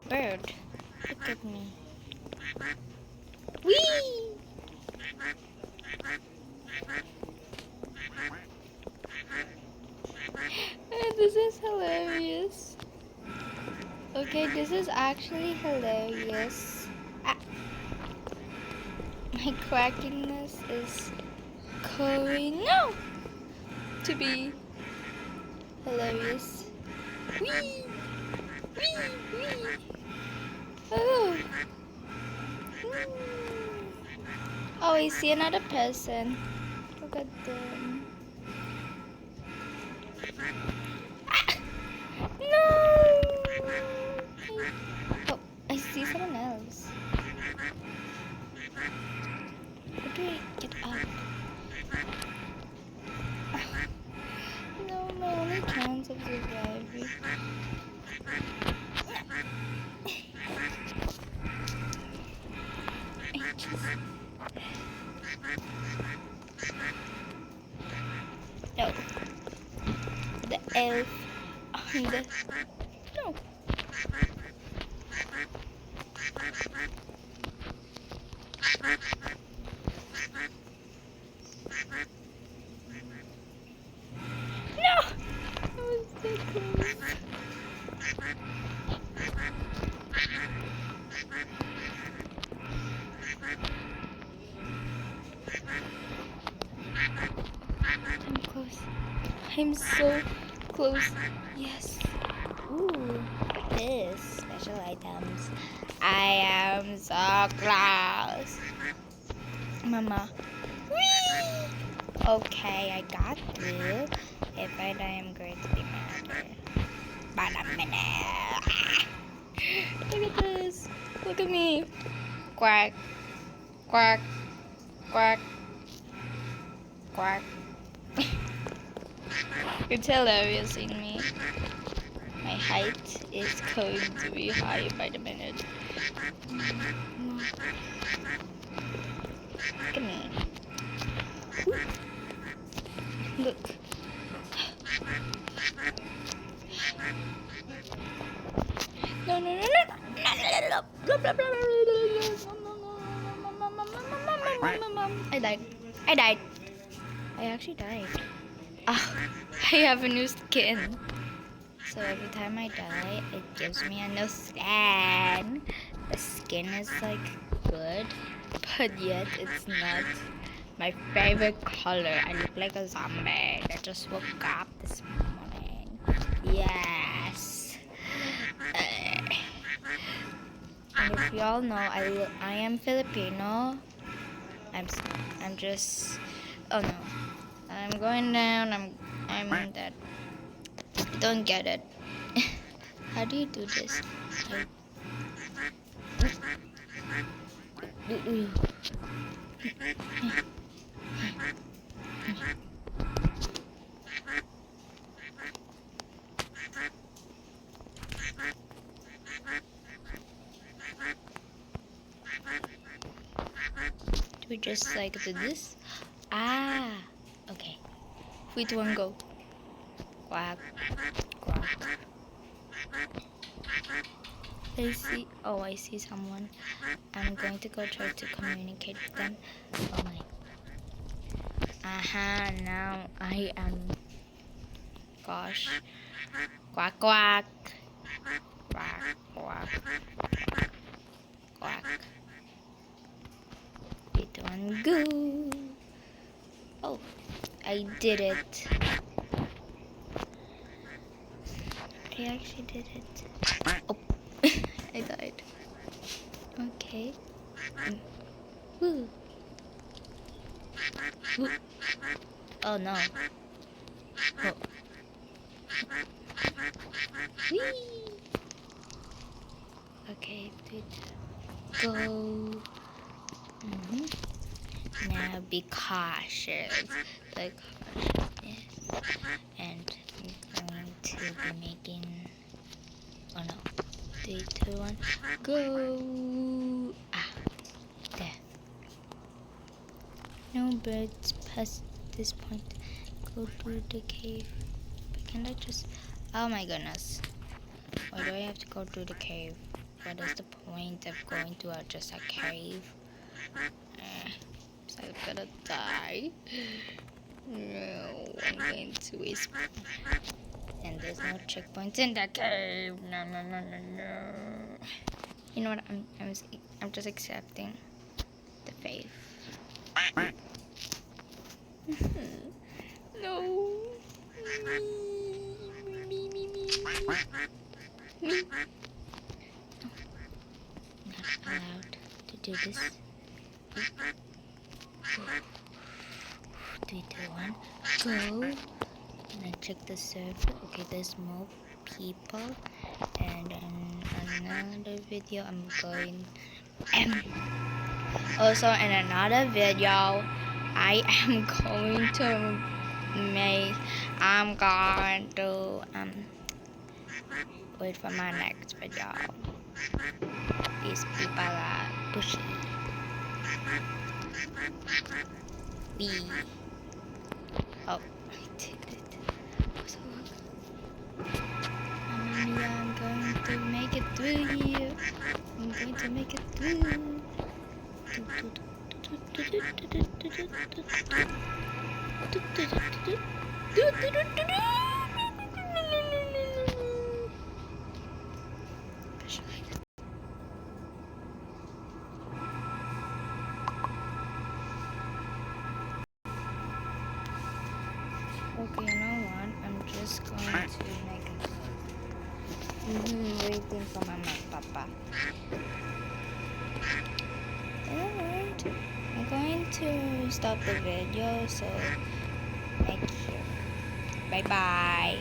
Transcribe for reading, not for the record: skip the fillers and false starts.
Bird, look at me. Whee! This is hilarious. Okay, this is actually hilarious. Ah, my quackiness is going to be hilarious. Whee! Whee! Whee! Oh! Oh, I see another person. Look at them. Ah! No! Oh, I see someone else. How do I get up? No, my only chance of surviving. I just... No. The elf on the... No. No! I was so close. I'm close. I'm so close. Yes. Ooh, this special items. I am so close. Mama. Whee! Okay, I got through. If I die, I'm going to be mad. But a minute. Look at this. Look at me. Quack. Quack. Quack. Quack. It's hilarious in me. My height is going to be high by the minute. Look at me. Look. No, no, no, no. I died. I died. I actually died. Oh, I have a new skin. So every time I die, it gives me a new skin. The skin is like good, but yet it's not my favorite color. I look like a zombie that just woke up this morning. Yes. And if y'all know, I am Filipino. I'm just. Oh no. I'm going down. I'm dead. I don't get it. How do you do this? Do we just like do this? Ah, okay. 3, 2, 1, go. Quack, quack. I see. Oh, I see someone. I'm going to go try to communicate with them. Oh my. Aha, now I am. Gosh. Quack, quack. Quack, quack. Quack. 3, 2, 1, go. Oh, I did it. I actually did it. Oh, I died. Okay. Woo. Woo. Oh no. Oh. Whee. Okay, dude. Go. Now be cautious. Like, yes. And I'm going to be making. Oh no. 3, 2, 1, go! Ah, there. No birds past this point. Go to the cave. But can't I just... Oh my goodness. Why do I have to go to the cave? what is the point of going to just a cave? So I'm gonna die. No, I'm going to waste. And there's no checkpoints in the cave. No, no, no, no, no. You know what? I'm just accepting the fate. No. Me. Me. Not allowed to do this. 3, 2, 1, go. And then check the server. Okay, there's more people. And in another video, I'm going. Also, in another video, I am going to make. I'm going to wait for my next video. These people are pushy. Oh, I did it. So I'm going to make it through here. I'm going to make it through. Okay, you know what? I'm just going to make it. Waiting for my papa. Alright, I'm going to stop the video, so make sure. Bye bye.